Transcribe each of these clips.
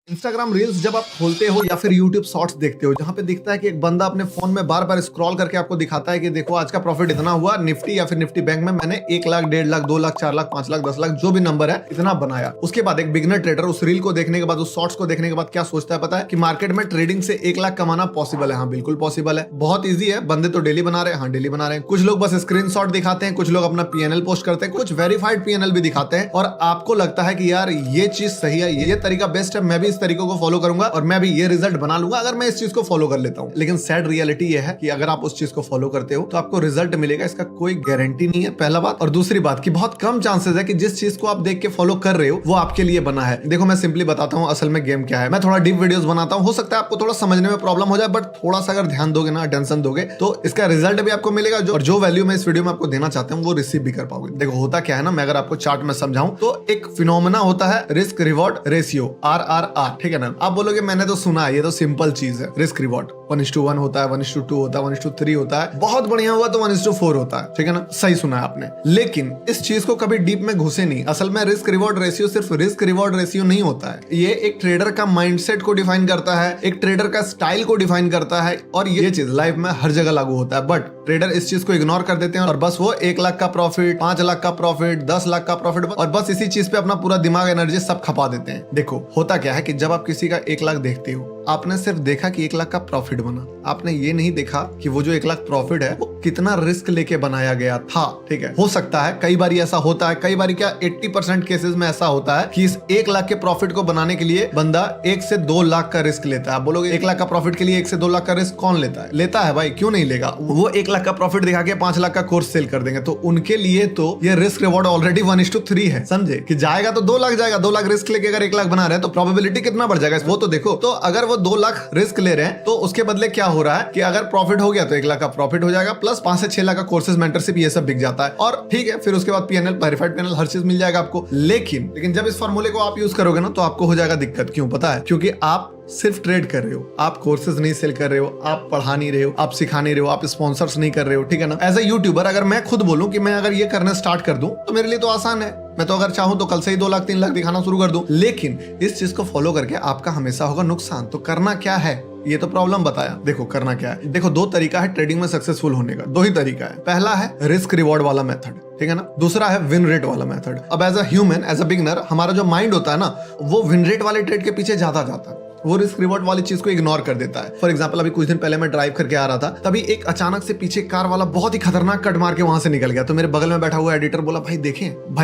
Instagram reels जब आप खोलते हो या फिर यूट्यूब शॉर्ट्स देखते हो, जहां पे दिखता है कि एक बंदा अपने फोन में बार बार स्क्रॉल करके आपको दिखाता है कि देखो आज का प्रॉफिट इतना हुआ, निफ्टी या फिर निफ्टी बैंक में मैंने 1 लाख, 1.5 लाख, 2 लाख, 4 लाख, 5 लाख, 10 लाख, जो भी नंबर है इतना बनाया। उसके बाद एक बिगिनर ट्रेडर उस रील को देखने के बाद, उस शॉर्ट्स को देखने के बाद क्या सोचता है पता है? कि मार्केट में ट्रेडिंग से 1 लाख कमाना पॉसिबल है। हाँ, बिल्कुल पॉसिबल है, बहुत ईजी है। बंदे तो डेली बना रहे हैं। हाँ, डेली बना रहे हैं। कुछ लोग बस स्क्रीनशॉट दिखाते हैं, कुछ लोग अपना पीएनएल पोस्ट करते हैं, कुछ वेरीफाइड पीएनएल भी दिखाते हैं, और आपको लगता है कि यार ये चीज सही है, ये तरीका बेस्ट है, मैं भी इस तरीके को फॉलो करूंगा और मैं भी ये रिजल्ट बना लूंगा अगर मैं इस चीज को फॉलो कर लेता हूं। लेकिन सैड रियलिटी ये है कि अगर आप उस चीज को फॉलो करते हो तो आपको रिजल्ट मिलेगा, इसका कोई गारंटी नहीं है, पहला बात। और दूसरी बात कि बहुत कम चांसेस है कि जिस चीज को आप देख के फॉलो कर रहे हो वो आपके लिए बना है। देखो, मैं सिंपली बताता हूं असल में गेम क्या है। मैं थोड़ा डीप वीडियोस बनाता हूं, हो सकता है आपको थोड़ा समझने में प्रॉब्लम हो जाए, बट थोड़ा सा अगर ध्यान दोगे ना, अटेंशन दोगे, तो इसका रिजल्ट भी आपको मिलेगा, और जो वैल्यू मैं इस वीडियो में आपको देना चाहता हूं वो रिसीव भी कर पाओगे। देखो, होता क्या है ना, मैं अगर आपको चार्ट में समझाऊं तो एक फिनोमेना होता है रिस्क रिवॉर्ड रेशियो, RRR, ठीक है ना। आप बोलोगे मैंने तो सुना है, ये तो सिंपल चीज है। रिस्क रिवॉर्ड 1:1 होता है, 1:2 होता है, 1:3 होता है, बहुत बढ़िया हुआ तो 1:4 होता है, ठीक है ना। सही सुना है आपने। लेकिन इस चीज को कभी डीप में घुसे नहीं। असल में रिस्क रिवॉर्ड रेशियो सिर्फ रिस्क रिवॉर्ड रेशियो नहीं होता है, ये एक ट्रेडर का माइंडसेट को डिफाइन करता है, एक ट्रेडर का स्टाइल को डिफाइन करता है, और ये चीज लाइफ में हर जगह लागू होता है। बट ट्रेडर इस चीज को इग्नोर कर देते हैं और बस वो 1 लाख का प्रॉफिट, 5 लाख का प्रॉफिट, 10 लाख का प्रॉफिट, और बस इसी चीज पे अपना पूरा दिमाग, एनर्जी सब खपा देते हैं। देखो, होता क्या है कि जब आप किसी का 1 लाख देखते हो, आपने सिर्फ देखा कि 1 लाख का प्रॉफिट बना, आपने ये नहीं देखा कि वो जो 1 लाख प्रॉफिट है वो कितना रिस्क लेके बनाया गया था। ठीक है, हो सकता है कई बार ऐसा होता है, कई बार क्या 80% केसेस में ऐसा होता है कि इस 1 लाख के प्रॉफिट को बनाने के लिए बंदा 1 से 2 लाख का रिस्क लेता है। आप बोलोगे 1 लाख का प्रॉफिट के लिए 1 से 2 लाख का रिस्क कौन लेता है? लेता है भाई, क्यों नहीं लेगा? वो 1 लाख का प्रॉफिट दिखा के 5 लाख का कोर्स सेल कर देंगे, तो उनके लिए तो ये रिस्क रिवॉर्ड ऑलरेडी 1:3 है। समझे कि जाएगा तो 2 लाख जाएगा, 2 लाख रिस्क लेके अगर 1 लाख बना रहे हैं तो प्रोबेबिलिटी कितना बढ़ जाएगा वो तो देखो। तो अगर वो 2 लाख रिस्क ले रहे हैं तो उसके बदले क्या हो रहा है कि अगर प्रॉफिट हो गया तो 1 लाख का प्रॉफिट हो जाएगा, प्लस 5 से 6 लाख का कोर्सेज, मेंटरशिप, ये सब बिक जाता है, और ठीक है, फिर उसके बाद पीएनएल, वेरीफाइड पीएनएल, हर चीज मिल जाएगा आपको। लेकिन जब इस फॉर्मूले को आप यूज करोगे ना तो आपको हो जाएगा दिक्कत। क्यों पता है? क्योंकि आप सिर्फ ट्रेड कर रहे हो, आप कोर्सेज नहीं सेल कर रहे हो, आप पढ़ा नहीं रहे हो, आप सिखा नहीं रहे हो, आप स्पॉन्सर्स नहीं कर रहे हो, ठीक है ना। एज ए यूट्यूबर अगर मैं खुद बोलूं कि मैं अगर ये करना स्टार्ट कर दूं तो मेरे लिए तो आसान है। मैं तो अगर चाहूं तो कल से ही 2 लाख, 3 लाख दिखाना शुरू कर दूं। लेकिन इस चीज को फॉलो करके आपका हमेशा होगा नुकसान। तो करना क्या है, ये तो प्रॉब्लम बताया। देखो, करना क्या है? देखो, 2 तरीका है ट्रेडिंग में सक्सेसफुल होने का। 2 ही तरीका है। पहला है रिस्क रिवॉर्ड वाला मेथड, ठीक है ना। दूसरा है विन रेट वाला मेथड। अब as a human, as a beginner, हमारा जो माइंड होता है ना, वो विन रेट वाले ट्रेड के पीछे ज्यादा जाता है, वो रिस्क रिवॉर्ड वाली चीज को इग्नोर कर देता है। फॉर एग्जांपल, अभी कुछ दिन पहले मैं ड्राइव करके आ रहा था, तभी एक अचानक से पीछे कार वाला बहुत ही खतरनाक कट मार के वहां से निकल गया। तो मेरे बगल में बैठा हुआ एडिटर बोला, भाई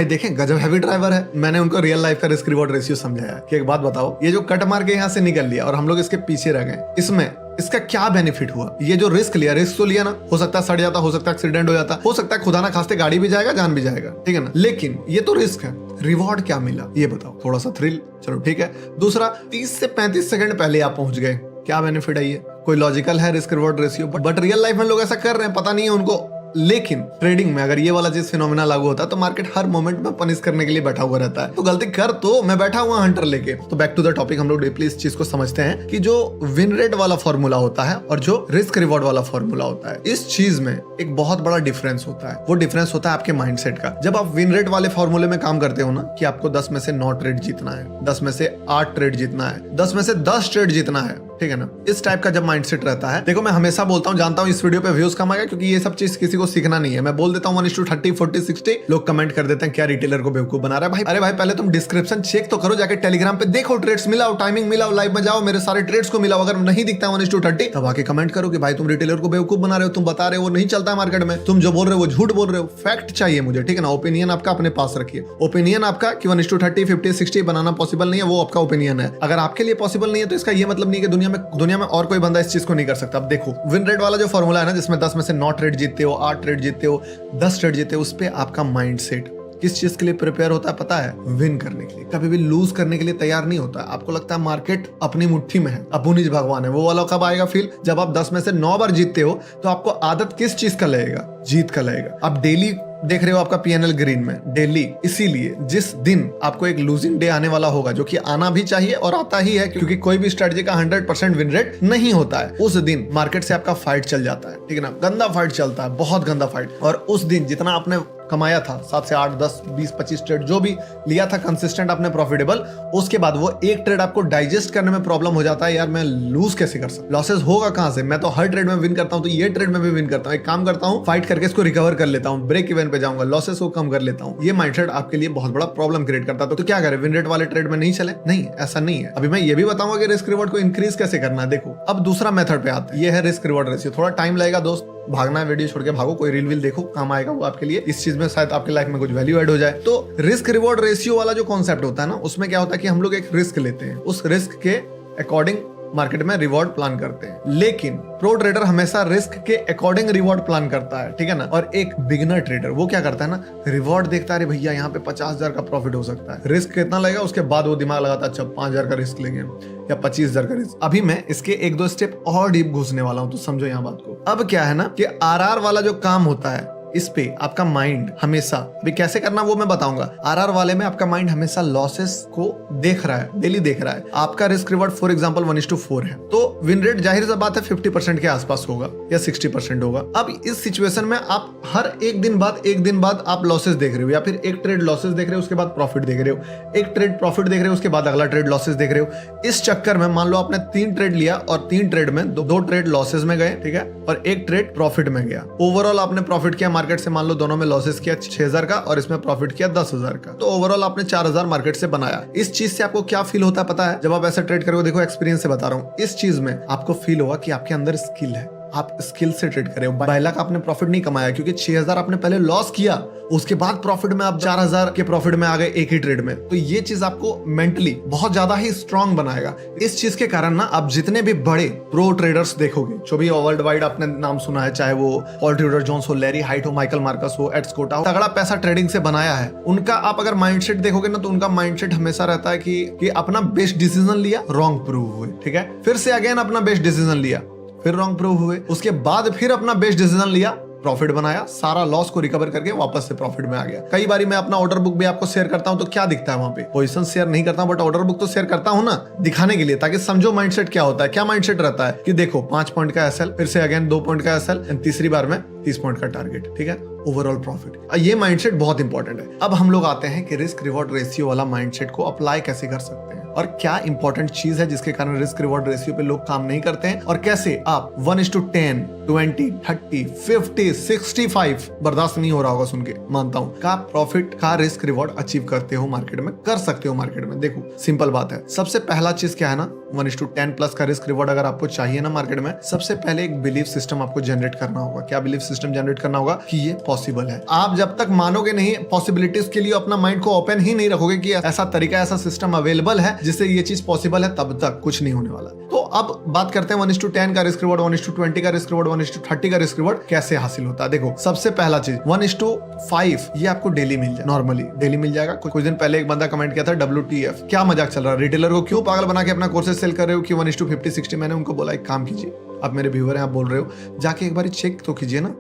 देखें गजब हैवी ड्राइवर है। मैंने उनको रियल लाइफ का रिस्क रिवॉर्ड रेशियो समझाया कि एक बात बताओ, ये जो कट मार के यहाँ से निकल लिया और हम लोग इसके पीछे रह गए, इसमें इसका क्या बेनिफिट हुआ? ये जो रिस्क लिया, रिस्क तो लिया ना, हो सकता है सड़ जाता, हो सकता है एक्सीडेंट हो जाता, हो सकता है खुदा ना खास्ते गाड़ी भी जाएगा, जान भी जाएगा, ठीक है ना। लेकिन ये तो रिस्क है। रिवॉर्ड क्या मिला ये बताओ? थोड़ा सा थ्रिल, चलो ठीक है। दूसरा, 30 से 35 सेकंड पहले आप पहुंच गए, क्या बेनिफिट है? ये कोई लॉजिकल है risk reward ratio? But real life में लोग ऐसा कर रहे हैं, पता नहीं है उनको। लेकिन ट्रेडिंग में अगर ये वाला चीज फिनोमेना लागू होता है तो मार्केट हर मोमेंट में पनिश करने के लिए बैठा हुआ रहता है। तो गलती कर, तो मैं बैठा हुआ हंटर लेके। तो बैक टू द टॉपिक, हम लोग डीपली इस चीज को समझते हैं कि जो विन रेट वाला फॉर्मूला होता है और जो रिस्क रिवॉर्ड वाला फॉर्मूला होता है, इस चीज में एक बहुत बड़ा डिफरेंस होता है। वो डिफरेंस होता है आपके माइंडसेट का। जब आप विन रेट वाले फॉर्मूले में काम करते हो ना, कि आपको 10 में से 9 ट्रेड जीतना है, 10 में से 8 ट्रेड जीतना है, 10 में से 10 ट्रेड जीतना है, ठीक है ना, इस टाइप का जब माइंडसेट रहता है। देखो, मैं हमेशा बोलता हूँ, जानता हूँ इस वीडियो पे व्यूज कम आएगा क्योंकि ये सब चीज किसी को सीखना नहीं है। मैं बोल देता हूँ 1:30, 40, 60। लोग कमेंट कर देते हैं क्या रिटेलर को बेवकूफ बना रहा है। भाई, अरे भाई, पहले तुम डिस्क्रिप्शन चेक तो करो, जाके टेलीग्राम पे देखो, ट्रेड्स मिलाओ, टाइमिंग मिलाओ, लाइव में जाओ, मेरे सारे ट्रेड्स को मिलाओ। अगर नहीं दिखता है 1:30, तब आके कमेंट करो कि भाई तुम रिटेलर को बेवकूफ बना रहे हो, तुम बता रहे हो वो नहीं चलता है मार्केट में, तुम जो बोल रहे हो वो झूठ बोल रहे हो। फैक्ट चाहिए मुझे, ठीक है ना। ओपिनियन आपका अपने पास रखिए। ओपिनियन आपका कि 1:30, 50, 60 बनाना पॉसिबल नहीं है, वो आपका ओपिनियन है। अगर आपके लिए पॉसिबल नहीं है तो इसका ये मतलब नहीं कि दुनिया में और कोई बंदा इस चीज को नहीं कर सकता। अब देखो, विन रेट वाला जो फॉर्मूला है ना, जिसमें 10 में से 9 ट्रेड जीतते हो, 8 ट्रेड जीतते हो, 10 ट्रेड जीतते हो, उस पे आपका माइंडसेट किस चीज के लिए प्रिपेयर होता है पता है? विन करने के लिए। कभी भी लूज करने के लिए तैयार नहीं होता है। आपको लगता है मार्केट अपनी मुट्ठी में है, अपुनिज भगवान है। वो वाला कब आएगा फील? जब आप 10 में से 9 बार जीतते हो तो आपको आदत किस चीज का लगेगा? जीत का लगेगा। आप डेली देख रहे हो आपका पीएनएल ग्रीन में, डेली। इसीलिए जिस दिन आपको एक लूजिंग डे आने वाला होगा, जो कि आना भी चाहिए और आता ही है, क्योंकि कोई भी स्ट्रेटजी का 100% विन रेट नहीं होता है, उस दिन मार्केट से आपका फाइट चल जाता है, ठीक है ना। गंदा फाइट चलता है, बहुत गंदा फाइट। और उस दिन जितना आपने कमाया था 7 से 8 10 20 25 ट्रेड जो भी लिया था कंसिस्टेंट आपने प्रॉफिटेबल, उसके बाद वो एक ट्रेड आपको डाइजेस्ट करने में प्रॉब्लम हो जाता है, यार मैं लूज कैसे कर सकता, लॉसेस होगा कहां से, मैं तो हर ट्रेड में विन करता हूं, तो ये ट्रेड में भी विन करता हूं, एक काम करता हूं फाइट करके इसको रिकवर कर लेता हूं, ब्रेक इवन पे जाऊंगा, लॉसेस को कम कर लेता हूं। ये माइंडसेट आपके लिए बहुत बड़ा प्रॉब्लम क्रिएट करता है। तो क्या करें, विन रेट वाले ट्रेड में नहीं चले? नहीं, ऐसा नहीं है। अभी मैं ये भी बताऊंगा कि रिस्क रिवॉर्ड को इंक्रीज कैसे करना है। देखो अब दूसरा मेथड पे आते हैं, ये है रिस्क रिवॉर्ड रेशियो। थोड़ा टाइम लगेगा दोस्त, भागना है वीडियो छोड़ के भागो, कोई रील देखो, काम आएगा वो आपके लिए, इस चीज में शायद आपके लाइफ में कुछ वैल्यू ऐड हो जाए। तो रिस्क रिवॉर्ड रेशियो वाला जो कॉन्सेप्ट होता है ना, उसमें क्या होता है कि हम लोग एक रिस्क लेते हैं, उस रिस्क के अकॉर्डिंग मार्केट में रिवॉर्ड प्लान करते हैं। लेकिन प्रो ट्रेडर हमेशा रिस्क के अकॉर्डिंग रिवॉर्ड प्लान करता है, ठीक है ना। और एक बिगिनर ट्रेडर वो क्या करता है ना, रिवॉर्ड देखता है, अरे भैया यहाँ पे 50,000 का प्रॉफिट हो सकता है, रिस्क कितना लगेगा, उसके बाद वो दिमाग लगाता है अच्छा 5,000 का रिस्क लेंगे या 25,000 का रिस्क। अभी मैं इसके 1-2 स्टेप और डीप घुसने वाला हूँ, तो समझो यहाँ बात को। अब क्या है ना कि आरआर वाला जो काम होता है, इस पे आपका माइंड हमेशा, अभी कैसे करना वो मैं बताऊंगा। आरआर वाले में आपका माइंड हमेशा लॉसेस को देख रहा है, डेली देख रहा है। आपका रिस्क रिवॉर्ड फॉर एग्जांपल 1:4 है, तो विन रेट जाहिर सी बात है 50% के आसपास होगा या 60% होगा। अब इस सिचुएशन में आप हर एक दिन बाद आप लॉसेस देख रहे हो, या फिर एक ट्रेड लॉसेस देख रहे हो उसके बाद प्रॉफिट देख रहे हो, एक ट्रेड प्रॉफिट देख रहे हो उसके बाद अगला ट्रेड लॉसेस देख रहे हो। इस चक्कर में मान लो आपने 3 ट्रेड लिया और 3 ट्रेड में 2 ट्रेड लॉसेस में गए, ठीक है, और एक ट्रेड प्रॉफिट में गया। ओवरऑल आपने प्रॉफिट किया मार्केट से, मान लो दोनों में लॉसेस किया 6,000 का और इसमें प्रॉफिट किया 10,000 का, तो ओवरऑल आपने 4,000 मार्केट से बनाया। इस चीज से आपको क्या फील होता है पता है? जब आप ऐसा ट्रेड करोगे, देखो एक्सपीरियंस से बता रहा हूँ, इस चीज में आपको फील होगा कि आपके अंदर स्किल है, आप स्किल से ट्रेड कर रहे हो। 2 लाख आपने प्रॉफिट नहीं कमाया क्योंकि 6,000 आपने पहले लॉस किया, उसके बाद प्रॉफिट में आप 4,000 के प्रॉफिट में आ गए एक ही ट्रेड में। तो ये चीज आपको मेंटली बहुत ज्यादा ही स्ट्रांग बनाएगा। इस चीज के कारण ना आप जितने भी बड़े प्रो ट्रेडर्स देखोगे, जो भी वर्ल्ड वाइड आपने नाम सुना है, चाहे वो पॉल ट्यूडर जोन्स हो, लैरी हाइट हो, माइकल मार्कस हो, एड स्कॉट हो, तगड़ा पैसा ट्रेडिंग से बनाया है, उनका आप अगर माइंडसेट देखोगे ना, तो उनका माइंडसेट हमेशा रहता है कि अपना बेस्ट डिसीजन लिया, रॉन्ग प्रूव हुए, ठीक है, फिर से अगेन अपना बेस्ट डिसीजन लिया, फिर रॉन्ग प्रूव हुए, उसके बाद फिर अपना बेस्ट डिसीजन लिया, प्रॉफिट बनाया, सारा लॉस को रिकवर करके वापस से प्रॉफिट में आ गया। कई बारी मैं अपना ऑर्डर बुक भी आपको शेयर करता हूं, तो क्या दिखता है वहां पे, पोजीशन शेयर नहीं करता हूं, बट ऑर्डर बुक तो शेयर करता हूं ना, दिखाने के लिए, ताकि समझो माइंडसेट क्या होता है। क्या माइंडसेट रहता है कि देखो 5 पॉइंट का एसएल, फिर से अगेन 2 पॉइंट का एसएल, तीसरी बार में 30 पॉइंट का टारगेट, ठीक है, ओवरऑल प्रॉफिट। ये माइंडसेट बहुत इंपॉर्टेंट है। अब हम लोग आते हैं कि रिस्क रिवॉर्ड रेशियो वाला माइंडसेट को अप्लाई कैसे कर सकते हैं, और क्या इंपॉर्टेंट चीज है जिसके कारण रिस्क रिवॉर्ड रेशियो पे लोग काम नहीं करते हैं, और कैसे आप 1:10, 20, 30, 50, 65 बर्दाश्त नहीं हो रहा होगा सुन के, मानता हूं, का प्रॉफिट का रिस्क रिवॉर्ड अचीव करते हो मार्केट में, कर सकते हो मार्केट में। देखो सिंपल बात है, सबसे पहला चीज क्या है ना, 1:10 प्लस का रिस्क रिवॉर्ड अगर आपको चाहिए ना मार्केट में, सबसे पहले एक बिलीफ सिस्टम आपको जनरेट करना होगा। क्या बिलीफ सिस्टम जनरेट करना होगा? कि ये पॉसिबल है। आप जब तक मानोगे नहीं, पॉसिबिलिटीज के लिए अपना माइंड को ओपन ही नहीं रखोगे कि ऐसा तरीका, ऐसा सिस्टम अवेलेबल है जिससे ये चीज पॉसिबल है, तब तक कुछ नहीं होने वाला। तो अब बात करते हैं 1:10 का रिस्क रिवॉर्ड, 1:20 का रिस्क रिवॉर्ड, 1:30 का रिस्क रिवॉर्ड कैसे हासिल होता है। देखो सबसे पहला चीज 1:5 ये आपको डेली मिल जाए, नॉर्मली डेली मिल जाएगा। कुछ दिन पहले एक बंदा कमेंट किया था WTF, क्या मजाक चल रहा है, रिटेलर को क्यों पागल बना के अपना कोर्सेज सेल कर रहे हो कि 1:50-60। मैंने उनको बोला एक काम कीजिए, आप मेरे व्यूअर हैं, आप बोल रहे हो, जाके एक बार चेक तो कीजिए ना।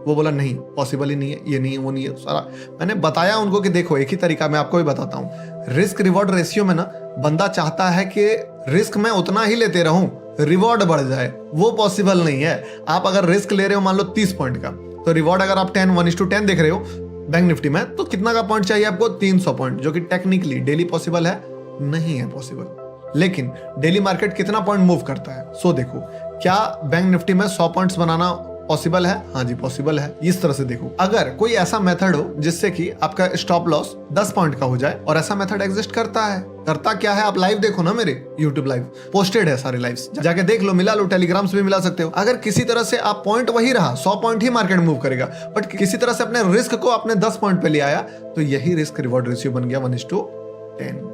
वो बोला नहीं, पॉसिबल ही नहीं है, ये नहीं है, वो नहीं है, सारा मैंने बताया उनको कि देखो एक ही तरीका मैं आपको भी बताता हूँ। रिस्क रिवॉर्ड रेशियो में ना बंदा चाहता है कि रिस्क मैं उतना ही लेते रहूं, रिवॉर्ड बढ़ जाए, वो पॉसिबल नहीं है। आप अगर रिस्क ले रहे हो मान लो 30 पॉइंट का, तो रिवॉर्ड अगर आप 1:10 देख रहे हो बैंक निफ्टी में, तो कितना का पॉइंट चाहिए आपको? 300 पॉइंट, जो कि टेक्निकली डेली पॉसिबल है नहीं है पॉसिबल। लेकिन डेली मार्केट कितना पॉइंट मूव करता है, सो देखो क्या बैंक निफ्टी में 100 पॉइंट्स बनाना पॉसिबल है? हाँ जी पॉसिबल है। इस तरह से देखो, अगर कोई ऐसा मेथड हो जिससे कि आपका स्टॉप लॉस 10 पॉइंट का हो जाए, और ऐसा मेथड एग्जिस्ट करता है, करता क्या है, आप लाइव देखो ना, मेरे YouTube लाइव पोस्टेड है सारे लाइव्स, जाके देख लो, मिला लो, टेलीग्राम से भी मिला सकते हो। अगर किसी तरह से आप पॉइंट वही रहा, 100 पॉइंट ही मार्केट मूव करेगा, बट किसी तरह से अपने रिस्क को अपने 10 पॉइंट पे ले आया, तो यही रिस्क रिवॉर्ड रेशियो बन गया 1:10।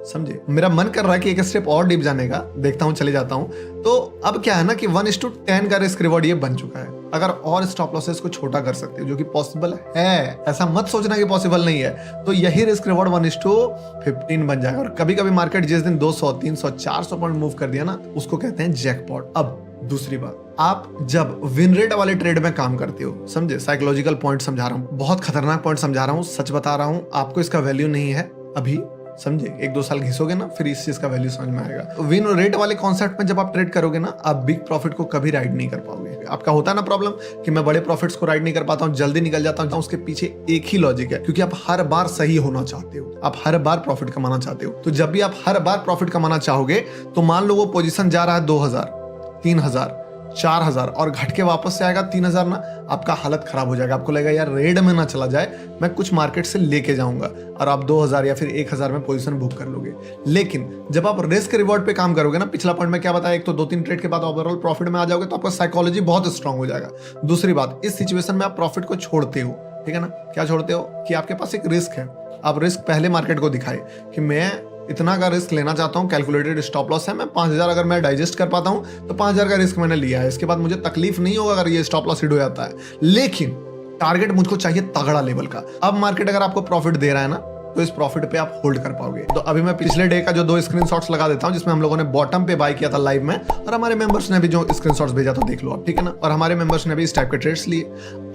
समझे? मेरा मन कर रहा है कि एक स्टेप और डीप जाने का, देखता हूं, चले जाता हूं। तो अब क्या है ना कि 1:10 का रिस्क रिवॉर्ड ये बन चुका है। अगर और स्टॉप लॉसेस को छोटा कर सकते हो, जो कि पॉसिबल है, ऐसा मत सोचना कि पॉसिबल नहीं है, तो यही रिस्क रिवॉर्ड 1:15 बन जाएगा। और कभी कभी मार्केट जिस दिन 200, 300, 400 पॉइंट मूव कर दिया ना, उसको कहते हैं जैकपॉट। अब दूसरी बात, आप जब विन रेट वाले ट्रेड में काम करते हो, समझे, साइकोलॉजिकल पॉइंट समझा रहा हूँ, बहुत खतरनाक पॉइंट समझा रहा हूँ, सच बता रहा हूँ, आपको इसका वैल्यू नहीं है अभी, समझे? 1-2 साल घिसोगे ना, फिर इस चीज का वैल्यू समझ में आएगा। विन रेट वाले कॉन्सेप्ट में जब आप ट्रेड करोगे ना, आप बिग प्रॉफिट को कभी राइड नहीं कर पाओगे। आपका होता है ना प्रॉब्लम कि मैं बड़े प्रॉफिट्स को राइड नहीं कर पाता हूँ, जल्दी निकल जाता हूँ। उसके पीछे एक ही लॉजिक है, क्योंकि आप हर बार सही होना चाहते हो, आप हर बार प्रॉफिट कमाना चाहते हो। तो जब भी आप हर बार प्रॉफिट कमाना चाहोगे, तो मान लो वो पोजीशन जा रहा है 2000, 3000, 4000 और घट के वापस से आएगा 3000 ना, आपका हालत खराब हो जाएगा। आपको लगेगा यार रेड में ना चला जाए, मैं कुछ मार्केट से लेके जाऊंगा, और आप 2000 या फिर 1000 में पोजीशन बुक कर लोगे। लेकिन जब आप रिस्क रिवॉर्ड पे काम करोगे ना, पिछला पॉइंट में क्या बताया, एक तो 2-3 ट्रेड के बाद ओवरऑल प्रॉफिट में आ जाओगे, तो आपका साइकोलॉजी बहुत स्ट्रांग हो जाएगा। दूसरी बात, इस सिचुएशन में आप प्रॉफिट को छोड़ते हो, ठीक है ना? क्या छोड़ते हो कि आपके पास एक रिस्क है। आप रिस्क पहले मार्केट को दिखाए कि मैं इतना का रिस्क लेना चाहता हूं, कैलकुलेटेड स्टॉप लॉस है, मैं 5000 अगर मैं डाइजेस्ट कर पाता हूं तो 5000 का रिस्क मैंने लिया है, इसके बाद मुझे तकलीफ नहीं होगा अगर ये स्टॉप लॉस हिट हो जाता है। लेकिन टारगेट मुझको चाहिए तगड़ा लेवल का। अब मार्केट अगर आपको प्रॉफिट दे रहा है ना, तो इस प्रॉफिट पे आप होल्ड कर पाओगे। तो अभी मैं पिछले डे का जो 2 स्क्रीनशॉट्स लगा देता हूं, जिसमें हम लोगों ने बॉटम पे बाय किया था लाइव में, और हमारे मेंबर्स ने भी जो स्क्रीनशॉट्स भेजा था देख लो आप, ठीक है ना? और हमारे मेंबर्स ने भी इस टाइप के ट्रेड्स लिए।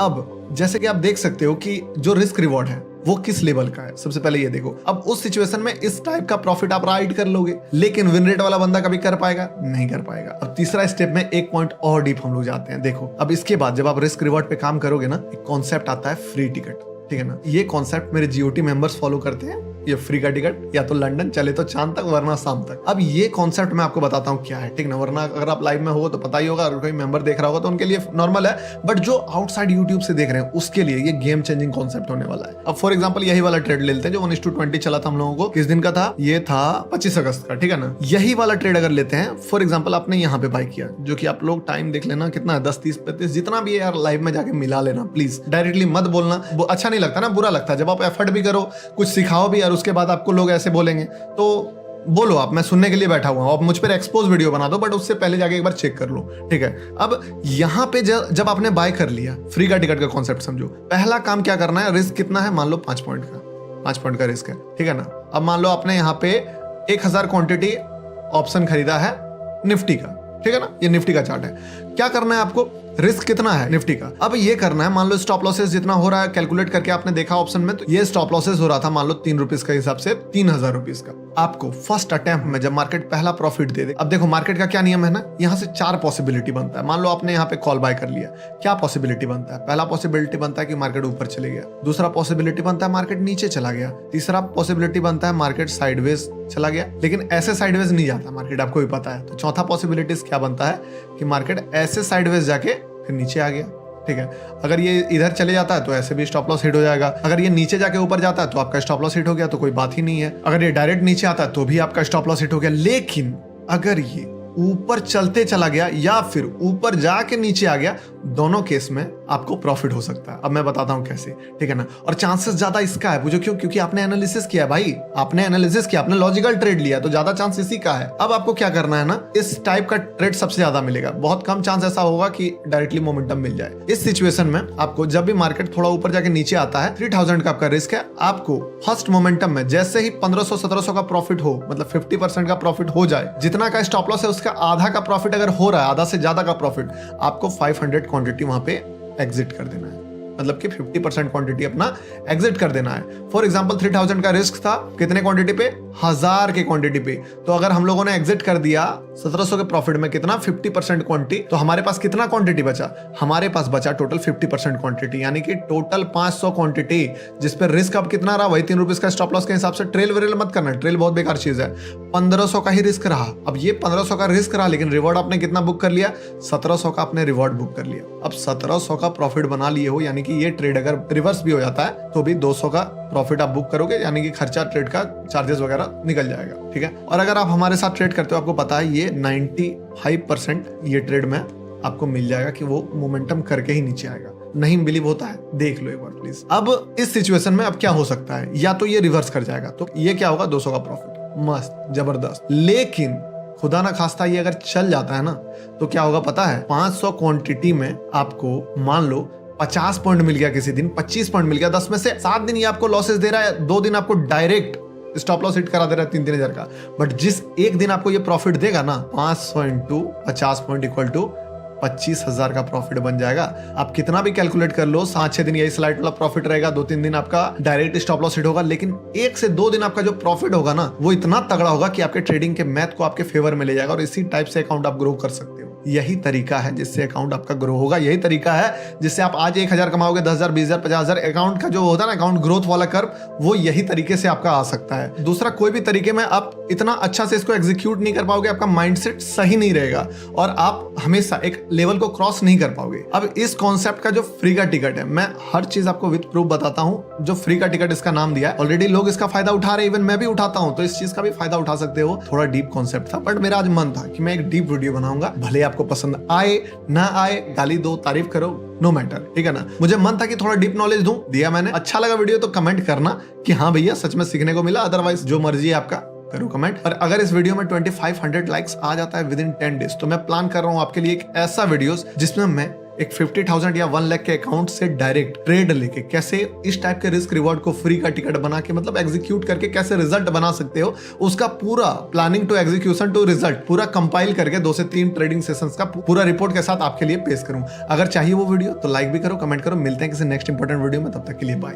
अब जैसे कि आप देख सकते हो कि जो रिस्क रिवॉर्ड है वो किस लेवल का है, सबसे पहले ये देखो। अब उस सिचुएशन में इस टाइप का प्रॉफिट आप राइड कर लोगे, लेकिन विन रेट वाला बंदा कभी कर पाएगा? नहीं कर पाएगा। अब तीसरा स्टेप में एक पॉइंट और डीप हम लोग जाते हैं। देखो, अब इसके बाद जब आप रिस्क रिवॉर्ड पे काम करोगे ना, एक कॉन्सेप्ट आता है फ्री टिकट, ठीक है ना? ये कॉन्सेप्ट मेरे जीओटी मेंबर्स फॉलो करते हैं। ये फ्री का टिकट, या तो लंदन चले तो चांद तक, वरना शाम तक। अब ये कॉन्सेप्ट मैं आपको बताता हूँ क्या है, ठीक ना? वरना अगर आप लाइव में हो तो पता ही होगा, अगर कोई मेंबर देख रहा होगा तो उनके लिए नॉर्मल है, बट जो आउटसाइड यूट्यूब से देख रहे हैं उसके लिए ये गेम चेंजिंग कॉन्सेप्ट होने वाला है। अब फॉर एग्जांपल यही वाला ट्रेड ले लेते हैं जो 1:20 चला था हम लोगों को। किस दिन का था ये? था 25 अगस्त का, ठीक है ना? यही वाला ट्रेड अगर लेते हैं, फॉर एग्जाम्पल आपने यहाँ पे बाय किया, जो कि आप लोग टाइम देख लेना कितना है, 10, 30, 35 जितना भी है यार, लाइव में जाके मिला लेना प्लीज। डायरेक्टली मत बोलना, वो अच्छा नहीं लगता ना, बुरा लगता है। जब आप एफर्ट भी करो, कुछ सिखाओ भी, और उसके बाद आपको लोग ऐसे बोलेंगे, तो बोलो आप मैं सुनने के लिए बैठा हुआ हूं, आप मुझ पर एक्सपोज वीडियो बना दो, बट उससे पहले जाके एक बार चेक कर लो, ठीक है? अब यहां पे जब आपने बाय कर लिया, फ्री का टिकट का कॉन्सेप्ट समझो। पहला काम क्या करना है, रिस्क कितना है? मान लो 5 पॉइंट का, 5 पॉइंट का रिस्क है, ठीक है ना? अब मान लो आपने यहाँ पे 1000 क्वांटिटी ऑप्शन खरीदा है निफ्टी का, ठीक है ना? ये निफ्टी का चार्ट है। क्या करना है आपको? रिस्क कितना है निफ्टी का? अब ये करना है, मान लो स्टॉप लॉसेस जितना हो रहा है कैलकुलेट करके आपने देखा ऑप्शन में, तो ये स्टॉप लॉसेस हो रहा था मान लो 3 रुपीज का हिसाब से 3000 रुपीज का। आपको फर्स्ट अटेम्प्ट में जब मार्केट पहला प्रॉफिट दे दे, अब देखो मार्केट का क्या नियम है ना, यहाँ से 4 पॉसिबिलिटी बनता है। मान लो आपने यहाँ पे कॉल बाय कर लिया, क्या पॉसिबिलिटी बनता है? पहला पॉसिबिलिटी बनता है कि मार्केट ऊपर चले गया, दूसरा पॉसिबिलिटी बनता है मार्केट नीचे चला गया, तीसरा पॉसिबिलिटी बनता है मार्केट साइडवेज चला गया, लेकिन ऐसे साइडवेज नहीं जाता मार्केट, आपको भी पता है। तो चौथा पॉसिबिलिटीज क्या बनता है कि मार्केट ऐसे साइडवेज जाके फिर नीचे आ गया, ठीक है? अगर ये इधर चले जाता है तो ऐसे भी स्टॉप लॉस हिट हो जाएगा। अगर ये नीचे जाके ऊपर जाता है तो आपका स्टॉप लॉस हिट हो गया, तो कोई बात ही नहीं है। अगर ये डायरेक्ट नीचे आता है तो भी आपका स्टॉप लॉस हिट हो गया। लेकिन अगर ये ऊपर चलते चला गया या फिर ऊपर जाके नीचे आ गया, दोनों केस में आपको प्रॉफिट हो सकता है। अब मैं बताता हूं कैसे, ठीक है ना? और चांसेस ज्यादा इसका है, पूछो क्यों? क्योंकि आपने एनालिसिस किया भाई, आपने एनालिसिस किया, आपने लॉजिकल ट्रेड लिया, तो ज्यादा चांस इसी का है। अब आपको क्या करना है ना, इस टाइप का ट्रेड सबसे ज्यादा मिलेगा। बहुत कम चांस ऐसा होगा कि डायरेक्टली मोमेंटम मिल जाए। इस सिचुएशन में आपको जब भी मार्केट थोड़ा ऊपर जाके नीचे आता है, 3000 का आपका रिस्क है, आपको फर्स्ट मोमेंटम में जैसे ही 1500-1700 का प्रॉफिट हो, मतलब 50% का प्रॉफिट हो जाए, जितना का स्टॉप लॉस है उसका आधा का प्रॉफिट अगर हो रहा है, आधा से ज्यादा का प्रॉफिट, आपको 500 क्वांटिटी वहां पे एग्जिट कर देना है। मतलब कि 50% क्वांटिटी अपना एग्जिट कर देना है। फॉर एग्जांपल 3000 का रिस्क था, कितने क्वांटिटी पे? 1000 के क्वांटिटी पे। तो अगर हम लोगों ने एग्जिट कर दिया 1700 के प्रॉफिट में, कितना? 50% क्वांटिटी। तो हमारे पास कितना क्वांटिटी बचा? हमारे पास बचा टोटल 50% क्वांटिटी, यानी कि टोटल 500 क्वांटिटी, जिस पे रिस्क अब कितना रहा? वही 3 रुपीज का स्टॉप लॉस के हिसाब से। ट्रेल वेरेल मत करना, ट्रेल बहुत बेकार चीज है। 1500 का ही रिस्क रहा। अब ये 1500 का रिस्क रहा, लेकिन रिवॉर्ड आपने कितना बुक कर लिया? 1700 का आपने रिवॉर्ड बुक कर लिया। अब 1700 का प्रॉफिट बना लिए हो, यानी कि ये ट्रेड अगर रिवर्स भी हो जाता है तो भी 200 का प्रॉफिट आप बुक करोगे, यानी कि खर्चा ट्रेड का चार्जेस वगैरह निकल जाएगा, ठीक है? और अगर आप हमारे साथ ट्रेड करते हो, आपको पता है ये 95% ये ट्रेड में आपको मिल जाएगा कि वो मोमेंटम करके ही नीचे आएगा। नहीं बिलीव होता है? देख लो एक बार प्लीज। अब इस सिचुएशन में अब क्या हो सकता है, या तो ये रिवर्स कर जाएगा, तो ये क्या होगा? 200 का प्रॉफिट, मस्त जबरदस्त। लेकिन खुदा ना खास्ता ये अगर चल जाता है ना, तो क्या होगा पता है? 500 क्वांटिटी में आपको मान लो 50 पॉइंट मिल गया, किसी दिन 25 पॉइंट मिल गया, 10 में से 7 दिन ये आपको लॉसेस दे रहा है, 2 दिन आपको डायरेक्ट स्टॉप लॉस हिट करा दे रहा है 3-3000 का। बट जिस एक दिन आपको ये प्रॉफिट देगा ना, 500 इंटू 50 पॉइंट इक्वल टू 25,000 का प्रॉफिट बन जाएगा। आप कितना भी कैलकुलेट कर लो, 7-6 दिन यही स्लाइड वाला प्रॉफिट रहेगा, 2-3 दिन आपका डायरेक्ट स्टॉप लॉस हिट होगा, लेकिन 1 से 2 दिन आपका जो प्रॉफिट होगा ना, वो इतना तगड़ा होगा कि आपके ट्रेडिंग के मैथ को आपके फेवर में ले जाएगा और इसी टाइप से अकाउंट आप ग्रो कर सकते हो। यही तरीका है जिससे अकाउंट आपका ग्रो होगा, यही तरीका है जिससे आप आज 1,000 कमाओगे, 10,000, 20,000, 50,000। अकाउंट का जो होता है ना, अकाउंट ग्रोथ वाला कर्व, वो यही तरीके से आपका आ सकता है। दूसरा कोई भी तरीके में आप इतना अच्छा से इसको एग्जीक्यूट नहीं कर पाओगे, आपका माइंडसेट सही नहीं रहेगा और आप हमेशा एक लेवल को क्रॉस नहीं कर पाओगे। अब इस कॉन्सेप्ट का जो फ्री का टिकट है, मैं हर चीज आपको विद प्रूफ बताता हूं। जो फ्री का टिकट इसका नाम दिया है, ऑलरेडी लोग इसका फायदा उठा रहे हैं, इवन मैं भी उठाता हूं, तो इस चीज का भी फायदा उठा सकते हो। थोड़ा डीप कॉन्सेप्ट था, बट मेरा आज मन था कि मैं एक डीप वीडियो बनाऊंगा। भले आपको पसंद आए ना आए, गाली दो, तारीफ करो, नो मैटर, ठीक है ना। मुझे मन था कि थोड़ा डीप नॉलेज दूं, दिया मैंने। अच्छा लगा वीडियो तो कमेंट करना कि हाँ भैया सच में सीखने को मिला, अदरवाइज जो मर्जी है आपका, करो कमेंट। और अगर इस वीडियो में 2500 लाइक्स आ जाता है विद इन 10 डेज, तो मैं प्लान कर रहा हूं आपके लिए एक ऐसा वीडियोस जिसमें मैं एक 50,000 या 1 लाख के अकाउंट से डायरेक्ट ट्रेड लेके कैसे इस टाइप के रिस्क रिवॉर्ड को फ्री का टिकट बना के, मतलब एग्जीक्यूट करके कैसे रिजल्ट बना सकते हो, उसका पूरा planning to execution to result पूरा कंपाइल करके 2 से 3 ट्रेडिंग सेशंस का पूरा रिपोर्ट के साथ आपके लिए पेश करूं। अगर चाहिए वो वीडियो तो लाइक भी करो, कमेंट करो। मिलते हैं किसी नेक्स्ट इंपॉर्टेंट वीडियो में, तब तक के लिए बाय।